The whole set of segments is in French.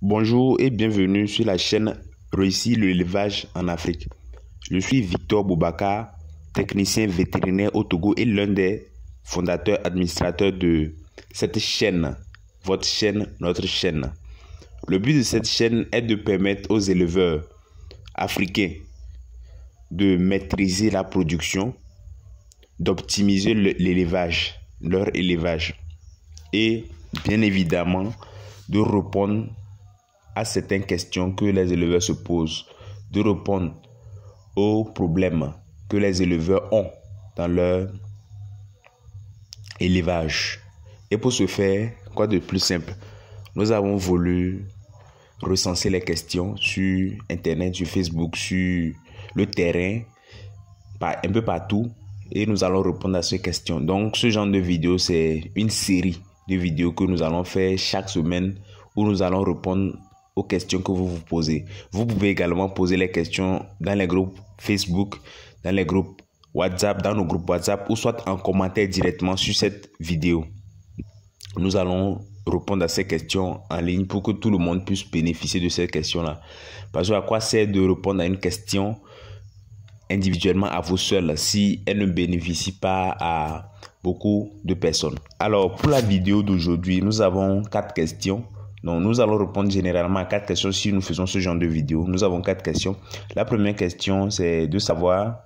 Bonjour et bienvenue sur la chaîne Réussir l'élevage en Afrique. Je suis Victor Boubacar, technicien vétérinaire au Togo et l'un des fondateurs administrateurs de cette chaîne, votre chaîne, notre chaîne. Le but de cette chaîne est de permettre aux éleveurs africains de maîtriser la production, d'optimiser l'élevage, leur élevage et bien évidemment de répondre à certaines questions que les éleveurs se posent, de répondre aux problèmes que les éleveurs ont dans leur élevage. Et pour ce faire, quoi de plus simple? Nous avons voulu recenser les questions sur Internet, sur Facebook, sur le terrain, un peu partout, et nous allons répondre à ces questions. Donc, ce genre de vidéo, c'est une série de vidéos que nous allons faire chaque semaine où nous allons répondre aux questions que vous vous posez. Vous pouvez également poser les questions dans les groupes Facebook, dans les groupes WhatsApp, dans nos groupes WhatsApp ou soit en commentaire directement sur cette vidéo. Nous allons répondre à ces questions en ligne pour que tout le monde puisse bénéficier de ces questions-là. Parce que à quoi sert de répondre à une question individuellement à vous seul si elle ne bénéficie pas à beaucoup de personnes? Alors, pour la vidéo d'aujourd'hui, nous avons 4 questions. Donc, nous allons répondre généralement à 4 questions si nous faisons ce genre de vidéo. Nous avons 4 questions. La première question, c'est de savoir,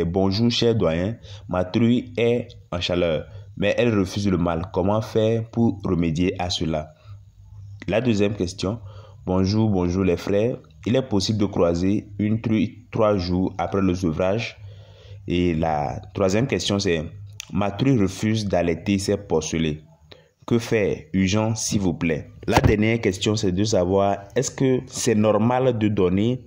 bonjour cher doyen, ma truie est en chaleur, mais elle refuse le mâle. Comment faire pour remédier à cela? La deuxième question, bonjour les frères, il est possible de croiser une truie 3 jours après le sevrage? Et la troisième question, c'est, ma truie refuse d'allaiter ses porcelets. Que faire? Urgent, s'il vous plaît. La dernière question, c'est de savoir, est-ce que c'est normal de donner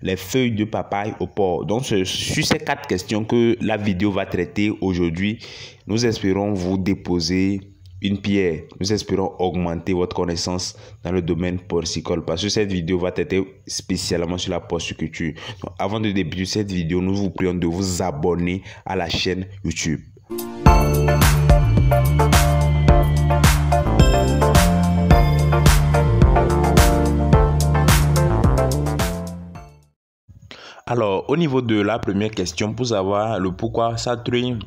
les feuilles de papaye au porc? Donc, c'est sur ces 4 questions que la vidéo va traiter aujourd'hui. Nous espérons vous déposer une pierre. Nous espérons augmenter votre connaissance dans le domaine porcicole parce que cette vidéo va traiter spécialement sur la porciculture. Donc, avant de débuter cette vidéo, nous vous prions de vous abonner à la chaîne YouTube. Alors, au niveau de la première question, pour savoir le pourquoi sa truie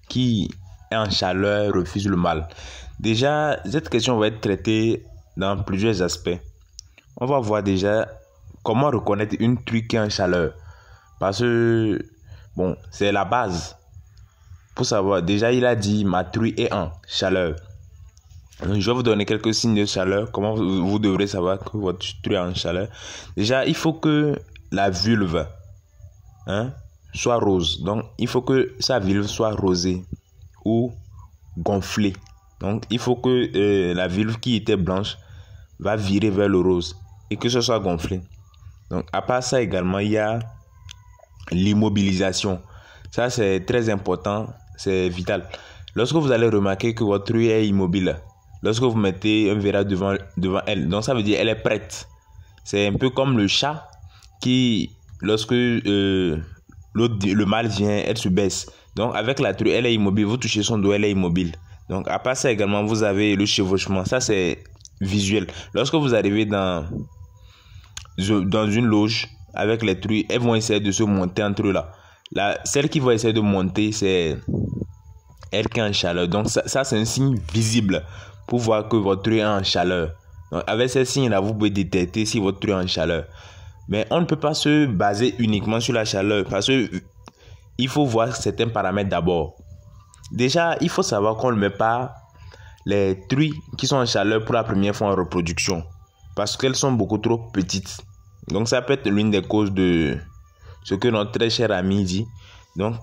qui est en chaleur refuse le mâle. Déjà, cette question va être traitée dans plusieurs aspects. On va voir déjà comment reconnaître une truie qui est en chaleur. Parce que, bon, c'est la base. Pour savoir, déjà, il a dit, ma truie est en chaleur. Donc, je vais vous donner quelques signes de chaleur. Comment vous devrez savoir que votre truie est en chaleur. Déjà, il faut que la vulve soit rose. Donc, il faut que sa vulve soit rosée ou gonflée. Donc, il faut que la vulve qui était blanche va virer vers le rose et que ce soit gonflé. Donc, à part ça également, il y a l'immobilisation. Ça, c'est très important, c'est vital. Lorsque vous allez remarquer que votre truie est immobile, lorsque vous mettez un verre devant elle, donc ça veut dire qu'elle est prête. C'est un peu comme le chat qui, lorsque le mâle vient, elle se baisse. Donc, avec la truie, elle est immobile. Vous touchez son dos, elle est immobile. Donc, à part ça également, vous avez le chevauchement. Ça, c'est visuel. Lorsque vous arrivez dans une loge avec les truies, elles vont essayer de se monter entre eux là. Celle qui va essayer de monter, c'est elle qui est en chaleur. Donc, ça c'est un signe visible pour voir que votre truie est en chaleur. Donc, avec ces signes-là, vous pouvez détecter si votre truie est en chaleur. Mais on ne peut pas se baser uniquement sur la chaleur parce que il faut voir certains paramètres d'abord. Déjà, il faut savoir qu'on ne met pas les truies qui sont en chaleur pour la première fois en reproduction parce qu'elles sont beaucoup trop petites. Donc, ça peut être l'une des causes de ce que notre très cher ami dit. Donc,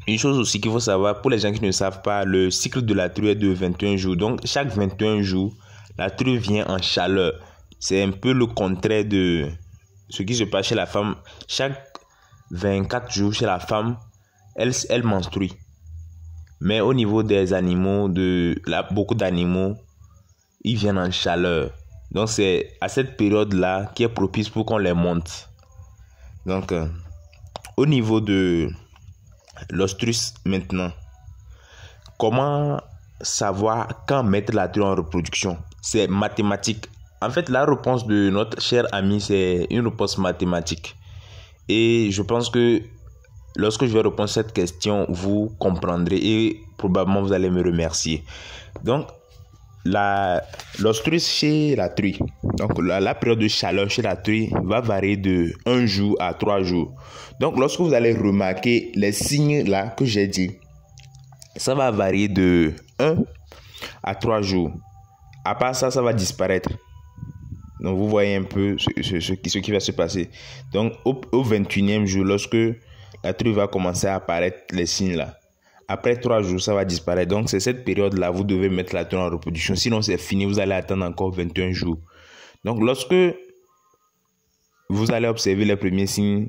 une chose aussi qu'il faut savoir, pour les gens qui ne savent pas, le cycle de la truie est de 21 jours. Donc, chaque 21 jours, la truie vient en chaleur. C'est un peu le contraire de ce qui se passe chez la femme. Chaque 24 jours chez la femme, elle menstrue. Mais au niveau des animaux, beaucoup d'animaux, ils viennent en chaleur. Donc c'est à cette période-là qui est propice pour qu'on les monte. Donc au niveau de l'ostrus maintenant, comment savoir quand mettre la truie en reproduction? C'est mathématique. En fait, la réponse de notre cher ami, c'est une réponse mathématique. Et je pense que lorsque je vais répondre à cette question, vous comprendrez et probablement vous allez me remercier. Donc, l'ostrus chez la truie, donc la période de chaleur chez la truie va varier de 1 jour à 3 jours. Donc, lorsque vous allez remarquer les signes là que j'ai dit, ça va varier de 1 à 3 jours. À part ça, ça va disparaître. Donc, vous voyez un peu ce qui va se passer. Donc, au 21e jour, lorsque la truie va commencer à apparaître, les signes là, après 3 jours, ça va disparaître. Donc, c'est cette période-là, vous devez mettre la truie en reproduction. Sinon, c'est fini, vous allez attendre encore 21 jours. Donc, lorsque vous allez observer les premiers signes,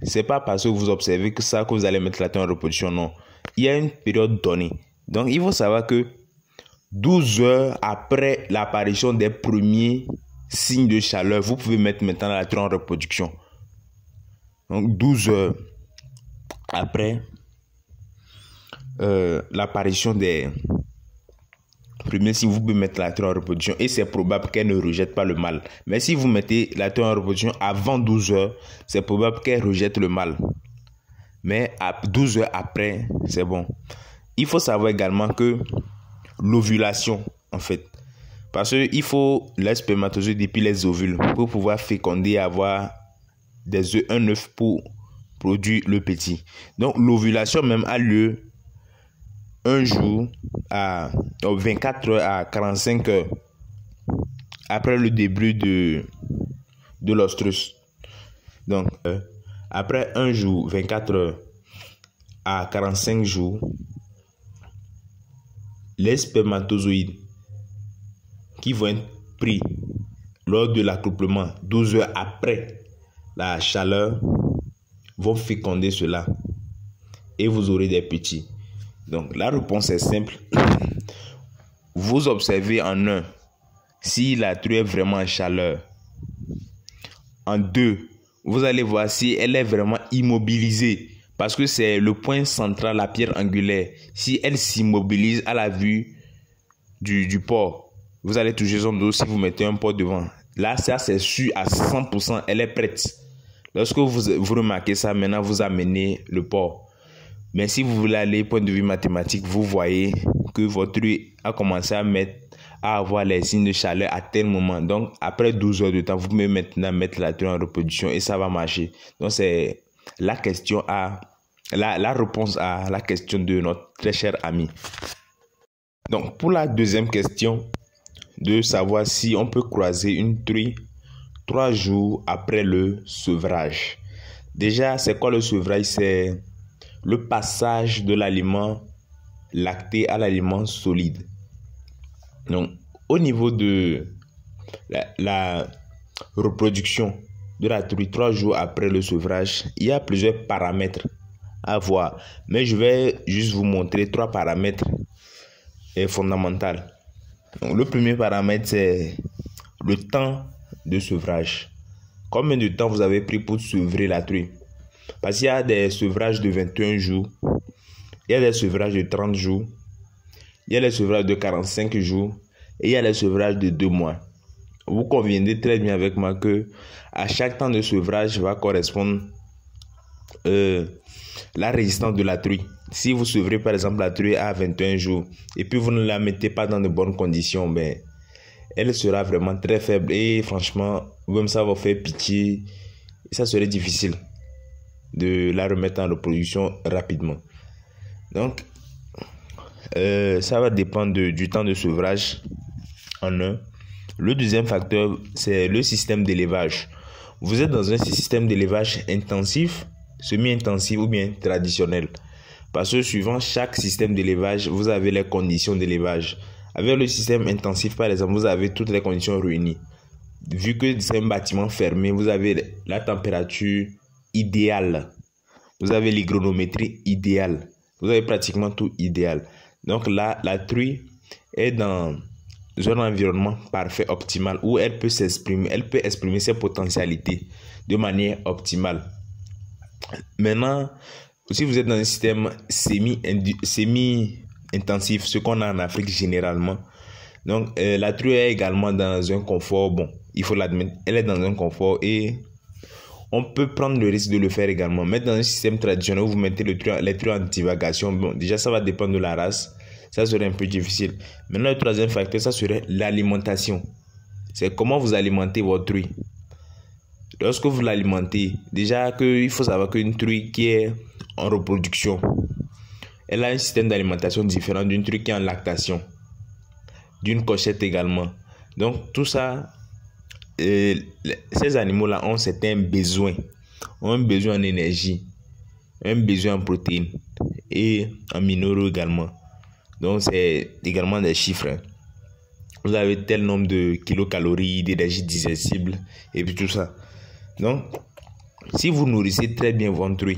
c'est pas parce que vous observez que ça que vous allez mettre la truie en reproduction, non. Il y a une période donnée. Donc, il faut savoir que 12 heures après l'apparition des premiers signes de chaleur, vous pouvez mettre maintenant la truie en reproduction. Donc, 12 heures après l'apparition des premiers signes, vous pouvez mettre la truie en reproduction et c'est probable qu'elle ne rejette pas le mâle. Mais si vous mettez la truie en reproduction avant 12 heures, c'est probable qu'elle rejette le mâle. Mais à 12 heures après, c'est bon. Il faut savoir également que l'ovulation, en fait, parce qu'il faut les spermatozoïdes et puis les ovules pour pouvoir féconder et avoir des œufs, un œuf pour produire le petit. Donc, l'ovulation même a lieu un jour à 24 heures à 45 heures après le début de l'ostrus. Donc, après un jour, 24 heures à 45 jours, les spermatozoïdes qui vont être pris lors de l'accouplement 12 heures après la chaleur vont féconder cela et vous aurez des petits. Donc la réponse est simple. Vous observez en 1 si la truie est vraiment en chaleur. En 2, vous allez voir si elle est vraiment immobilisée. Parce que c'est le point central, la pierre angulaire. Si elle s'immobilise à la vue du porc, vous allez toucher son dos si vous mettez un porc devant. Là, ça c'est sûr à 100%, elle est prête. Lorsque vous remarquez ça, maintenant vous amenez le porc. Mais si vous voulez aller point de vue mathématique, vous voyez que votre truie a commencé à avoir les signes de chaleur à tel moment. Donc, après 12 heures de temps, vous pouvez maintenant mettre la truie en reproduction et ça va marcher. Donc, c'est la question la réponse à la question de notre très cher ami. Donc, pour la deuxième question, de savoir si on peut croiser une truie 3 jours après le sevrage. Déjà, c'est quoi le sevrage? C'est le passage de l'aliment lacté à l'aliment solide. Donc, au niveau de la reproduction de la truie 3 jours après le sevrage, il y a plusieurs paramètres à voir. Mais je vais juste vous montrer 3 paramètres fondamentaux. Donc, le premier paramètre, c'est le temps de sevrage. Combien de temps vous avez pris pour sevrer la truie? Parce qu'il y a des sevrages de 21 jours, il y a des sevrages de 30 jours, il y a des sevrages de 45 jours et il y a des sevrages de 2 mois. Vous conviendrez très bien avec moi que à chaque temps de sevrage va correspondre la résistance de la truie. Si vous sevrez par exemple la truie à 21 jours et puis vous ne la mettez pas dans de bonnes conditions, ben, elle sera vraiment très faible et franchement, même ça va faire pitié et ça serait difficile de la remettre en reproduction rapidement. Donc, ça va dépendre du temps de sevrage en un. Le deuxième facteur, c'est le système d'élevage. Vous êtes dans un système d'élevage intensif, semi-intensif ou bien traditionnel. Parce que suivant chaque système d'élevage, vous avez les conditions d'élevage. Avec le système intensif, par exemple, vous avez toutes les conditions réunies. Vu que c'est un bâtiment fermé, vous avez la température idéale. Vous avez l'hygronométrie idéale. Vous avez pratiquement tout idéal. Donc là, la truie est dans un environnement parfait, optimal, où elle peut s'exprimer, elle peut exprimer ses potentialités de manière optimale. Maintenant, si vous êtes dans un système semi-intensif, ce qu'on a en Afrique généralement, Donc, la truie est également dans un confort, bon, il faut l'admettre, elle est dans un confort et on peut prendre le risque de le faire également. Mettre dans un système traditionnel où vous mettez les truies en divagation, bon, déjà ça va dépendre de la race, ça serait un peu difficile. Maintenant, le troisième facteur, ça serait l'alimentation. C'est comment vous alimentez votre truie. Lorsque vous l'alimentez, déjà il faut savoir qu'une truie qui est en reproduction, elle a un système d'alimentation différent d'une truie qui est en lactation, d'une cochette également. Donc tout ça, ces animaux-là ont certains besoins, ont un besoin en énergie, un besoin en protéines et en minéraux également. Donc c'est également des chiffres. Hein. Vous avez tel nombre de kilocalories, d'énergie digestible et puis tout ça. Donc, si vous nourrissez très bien votre truie,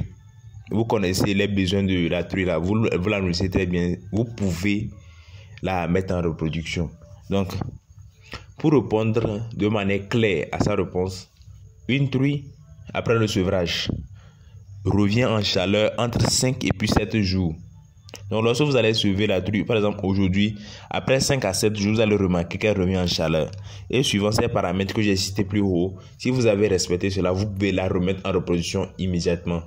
vous connaissez les besoins de la truie là, vous la nourrissez très bien, vous pouvez la mettre en reproduction. Donc, pour répondre de manière claire à sa réponse, une truie, après le sevrage, revient en chaleur entre 5 et puis 7 jours. Donc, lorsque vous allez sevrer la truie, par exemple aujourd'hui, après 5 à 7 jours, vous allez remarquer qu'elle revient en chaleur. Et suivant ces paramètres que j'ai cités plus haut, si vous avez respecté cela, vous pouvez la remettre en reproduction immédiatement.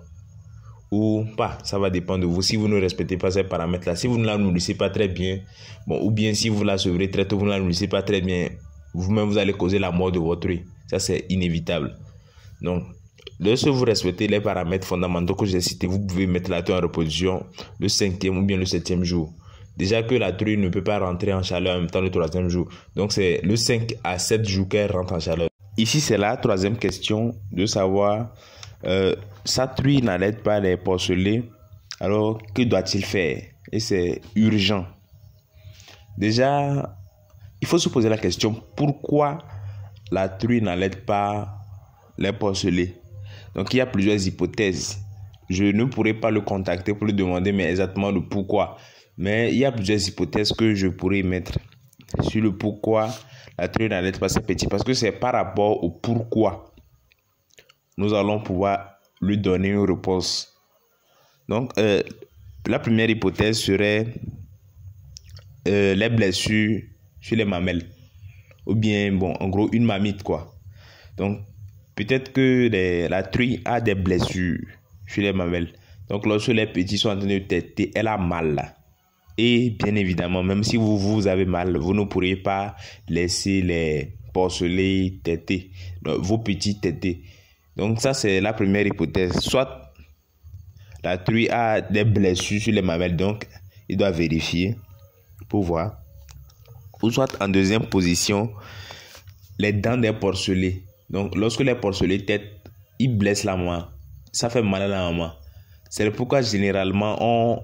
Ou pas, ça va dépendre de vous. Si vous ne respectez pas ces paramètres-là, si vous ne la nourrissez pas très bien, bon, ou bien si vous la sevrez très tôt, vous ne la nourrissez pas très bien, vous-même vous allez causer la mort de votre truie. Ça, c'est inévitable. Donc, lorsque vous respectez les paramètres fondamentaux que j'ai cités, vous pouvez mettre la truie en reproduction le 5e ou bien le 7e jour. Déjà que la truie ne peut pas rentrer en chaleur en même temps le 3e jour. Donc, c'est le 5 à 7 jours qu'elle rentre en chaleur. Ici, c'est la 3e question de savoir... sa truie n'allait pas les porcelets, alors que doit-il faire? Et c'est urgent. Déjà, il faut se poser la question, pourquoi la truie n'allait pas les porcelets? Donc il y a plusieurs hypothèses. Je ne pourrais pas le contacter pour lui demander mais exactement le pourquoi. Mais il y a plusieurs hypothèses que je pourrais mettre sur le pourquoi la truie n'allait pas ses petits. Parce que c'est par rapport au pourquoi nous allons pouvoir lui donner une réponse. Donc, la première hypothèse serait les blessures sur les mamelles. Ou bien, bon, en gros, une mamite, quoi. Donc, peut-être que la truie a des blessures sur les mamelles. Donc, lorsque les petits sont en train de téter, elle a mal. Et bien évidemment, même si vous avez mal, vous ne pourrez pas laisser les porcelets téter, vos petits téter. Donc ça, c'est la première hypothèse. Soit la truie a des blessures sur les mamelles, donc il doit vérifier pour voir. Ou soit en deuxième position, les dents des porcelets. Donc lorsque les porcelets têtent, ils blessent la maman. Ça fait mal à la maman. C'est pourquoi généralement on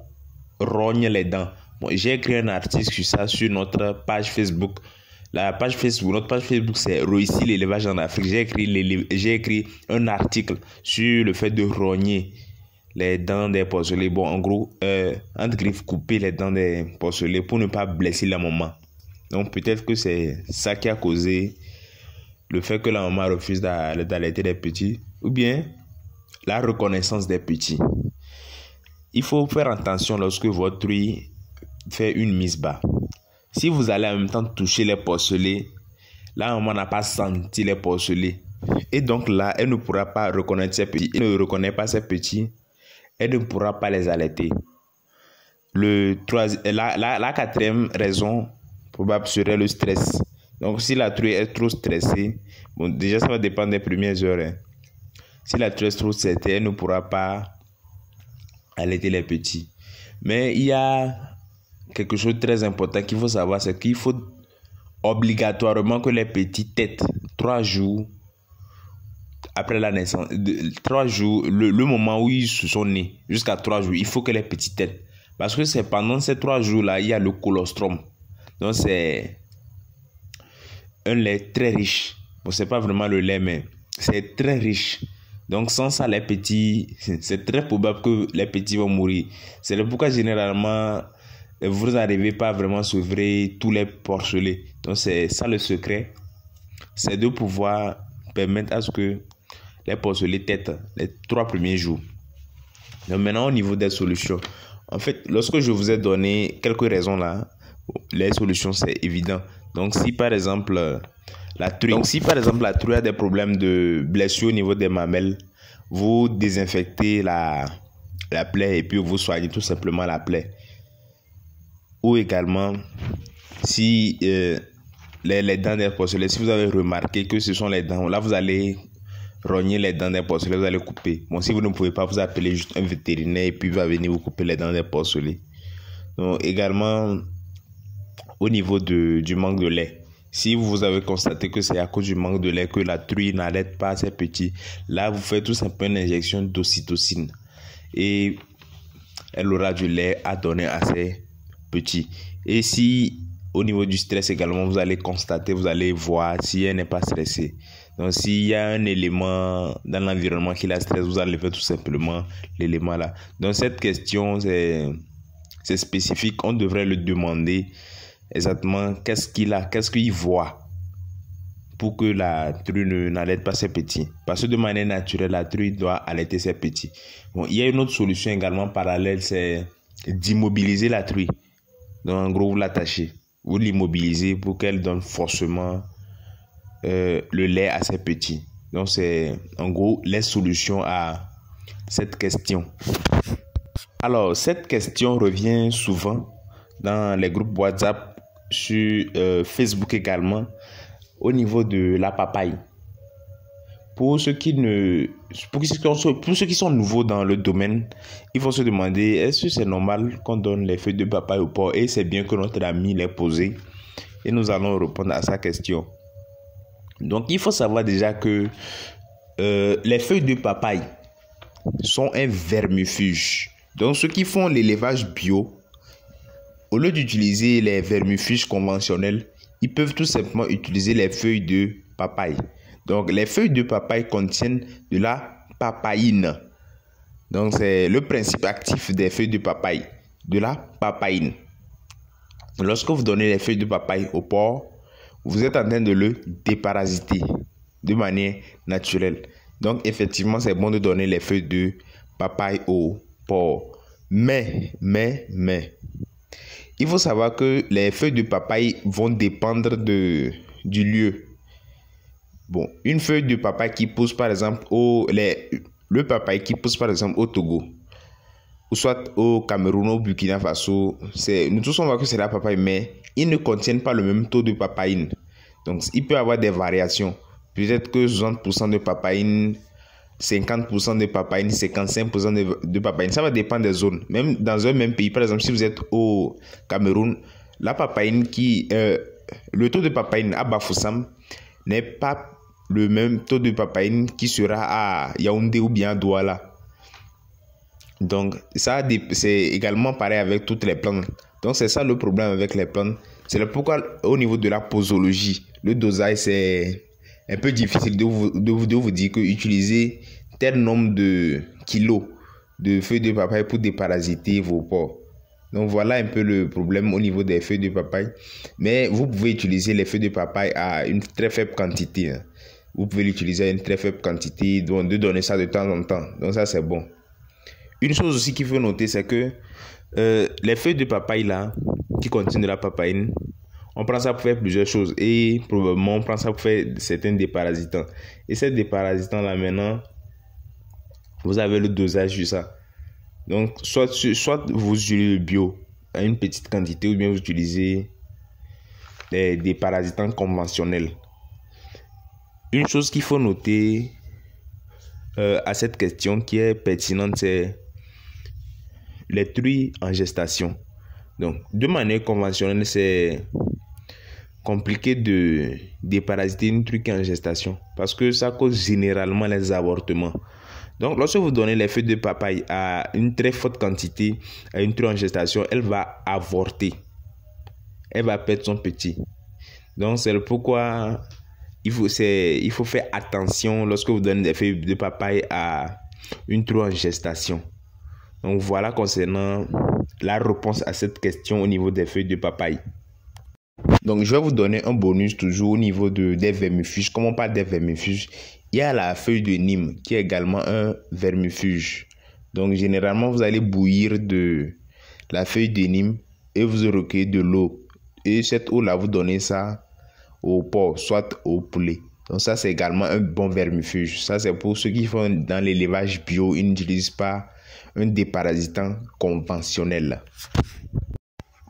rogne les dents. Bon, j'ai écrit un article sur ça sur notre page Facebook. Notre page Facebook, c'est Réussir l'élevage en Afrique. J'ai écrit un article sur le fait de rogner les dents des porcelets. Bon, en gros, entre griffes, couper les dents des porcelets pour ne pas blesser la maman. Donc, peut-être que c'est ça qui a causé le fait que la maman refuse d'allaiter les petits. Ou bien, la reconnaissance des petits. Il faut faire attention lorsque votre truie fait une mise bas. Si vous allez en même temps toucher les porcelets, la maman n'a pas senti les porcelets. Et donc là, elle ne pourra pas reconnaître ses petits. Elle ne reconnaît pas ses petits. Elle ne pourra pas les allaiter. La quatrième raison probable serait le stress. Donc si la truie est trop stressée, bon, déjà ça va dépendre des premières heures. Hein. Si la truie est trop stressée, elle ne pourra pas allaiter les petits. Mais il y a quelque chose de très important qu'il faut savoir, c'est qu'il faut obligatoirement que les petits têtent 3 jours après la naissance. 3 jours, le moment où ils se sont nés, jusqu'à 3 jours, il faut que les petits têtent. Parce que c'est pendant ces 3 jours-là, il y a le colostrum. Donc c'est un lait très riche. Bon, c'est pas vraiment le lait, mais c'est très riche. Donc sans ça, les petits, c'est très probable que les petits vont mourir. C'est pourquoi généralement, vous n'arrivez pas vraiment à sevrer tous les porcelets. Donc c'est ça le secret. C'est de pouvoir permettre à ce que les porcelets têtent les 3 premiers jours. Donc maintenant au niveau des solutions. En fait, lorsque je vous ai donné quelques raisons là, les solutions c'est évident. Donc si par exemple la truie a des problèmes de blessure au niveau des mamelles, vous désinfectez la plaie et puis vous soignez tout simplement la plaie. Ou également, si les dents des porcelets, si vous avez remarqué que ce sont les dents, là vous allez rogner les dents des porcelets, vous allez couper. Bon, si vous ne pouvez pas, vous appelez juste un vétérinaire et puis il va venir vous couper les dents des porcelets. Donc également, au niveau du manque de lait, si vous avez constaté que c'est à cause du manque de lait que la truie n'allait pas ses petits, là vous faites tout simplement une injection d'ocytocine et elle aura du lait à donner à ses petits. Et si au niveau du stress également, vous allez constater, vous allez voir si elle n'est pas stressée. Donc s'il y a un élément dans l'environnement qui la stresse, vous allez faire tout simplement l'élément là. Donc cette question c'est spécifique, on devrait le demander exactement qu'est-ce qu'il voit pour que la truie n'allaite pas ses petits. Parce que de manière naturelle, la truie doit allaiter ses petits. Bon, il y a une autre solution également parallèle, c'est d'immobiliser la truie. Donc en gros, vous l'attachez, vous l'immobilisez pour qu'elle donne forcément le lait à ses petits. Donc c'est en gros les solutions à cette question. Alors cette question revient souvent dans les groupes WhatsApp, sur Facebook également, au niveau de la papaye. Pour ceux qui sont nouveaux dans le domaine, il faut se demander, est-ce que c'est normal qu'on donne les feuilles de papaye au porc? Et c'est bien que notre ami l'ait posé. Et nous allons répondre à sa question. Donc, il faut savoir déjà que les feuilles de papaye sont un vermifuge. Donc, ceux qui font l'élevage bio, au lieu d'utiliser les vermifuges conventionnels, ils peuvent tout simplement utiliser les feuilles de papaye. Donc, les feuilles de papaye contiennent de la papaïne. Donc, c'est le principe actif des feuilles de papaye, de la papaïne. Lorsque vous donnez les feuilles de papaye au porc, vous êtes en train de le déparasiter de manière naturelle. Donc, effectivement, c'est bon de donner les feuilles de papaye au porc. Mais, il faut savoir que les feuilles de papaye vont dépendre du lieu. Bon, une feuille de papaye qui pousse par exemple le papaye qui pousse par exemple au Togo, ou soit au Cameroun, au Burkina Faso, nous tous on voit que c'est la papaye, mais ils ne contiennent pas le même taux de papaïne. Donc, il peut y avoir des variations. Peut-être que 60% de papaïne, 50% de papaïne, 55% de papaïne. Ça va dépendre des zones. Même dans un même pays, par exemple, si vous êtes au Cameroun, la papaïne le taux de papaïne à Bafoussam n'est pas le même taux de papaïne qui sera à Yaoundé ou bien à Douala. Donc, ça, c'est également pareil avec toutes les plantes. Donc, c'est ça le problème avec les plantes. C'est pourquoi, au niveau de la posologie, le dosage, c'est un peu difficile de vous dire que utiliser tel nombre de kilos de feuilles de papaye pour déparasiter vos porcs. Donc, voilà un peu le problème au niveau des feuilles de papaye. Mais vous pouvez utiliser les feuilles de papaye à une très faible quantité. Vous pouvez l'utiliser à une très faible quantité, donc de donner ça de temps en temps. Donc, ça, c'est bon. Une chose aussi qu'il faut noter, c'est que les feuilles de papaye là, qui contiennent de la papaïne, on prend ça pour faire plusieurs choses. Et probablement, on prend ça pour faire certains déparasitants. Et ces déparasitants là, maintenant, vous avez le dosage sur ça. Donc, soit vous utilisez le bio à une petite quantité, ou bien vous utilisez des déparasitants conventionnels. Une chose qu'il faut noter à cette question qui est pertinente, c'est les truies en gestation. Donc, de manière conventionnelle, c'est compliqué de déparasiter une truie qui est en gestation parce que ça cause généralement les avortements. Donc, lorsque vous donnez les feuilles de papaye à une très forte quantité à une truie en gestation, elle va avorter. Elle va perdre son petit. Donc, c'est pourquoi il faut faire attention lorsque vous donnez des feuilles de papaye à une truie en gestation. Donc, voilà concernant la réponse à cette question au niveau des feuilles de papaye. Donc, je vais vous donner un bonus toujours au niveau des vermifuges. Comme on parle des vermifuges, il y a la feuille de Nîmes qui est également un vermifuge. Donc, généralement, vous allez bouillir de la feuille de Nîmes et vous recueillez de l'eau et cette eau-là, vous donnez ça au porc, soit au poulet. Donc ça, c'est également un bon vermifuge. Ça, c'est pour ceux qui font dans l'élevage bio, ils n'utilisent pas un déparasitant conventionnel.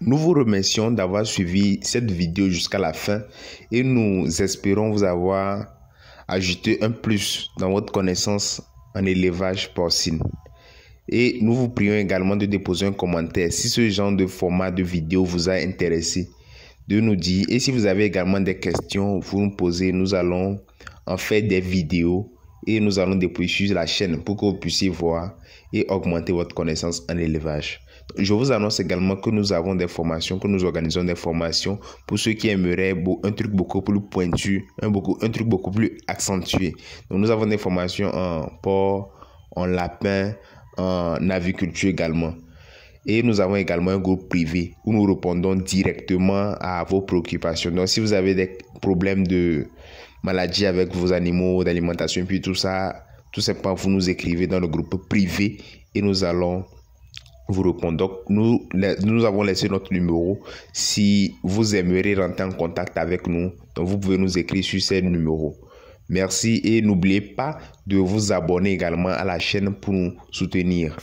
Nous vous remercions d'avoir suivi cette vidéo jusqu'à la fin et nous espérons vous avoir ajouté un plus dans votre connaissance en élevage porcine. Et nous vous prions également de déposer un commentaire si ce genre de format de vidéo vous a intéressé, de nous dire. Et si vous avez également des questions, vous nous posez, nous allons en faire des vidéos et nous allons déposer sur la chaîne pour que vous puissiez voir et augmenter votre connaissance en élevage. Je vous annonce également que nous avons des formations, que nous organisons des formations pour ceux qui aimeraient un truc beaucoup plus pointu, un truc beaucoup plus accentué. Donc nous avons des formations en porc, en lapin, en aviculture également. Et nous avons également un groupe privé où nous répondons directement à vos préoccupations. Donc si vous avez des problèmes de maladie avec vos animaux, d'alimentation, puis tout ça, tout simplement vous nous écrivez dans le groupe privé et nous allons vous répondre. Donc nous avons laissé notre numéro. Si vous aimeriez rentrer en contact avec nous, donc vous pouvez nous écrire sur ces numéros. Merci et n'oubliez pas de vous abonner également à la chaîne pour nous soutenir.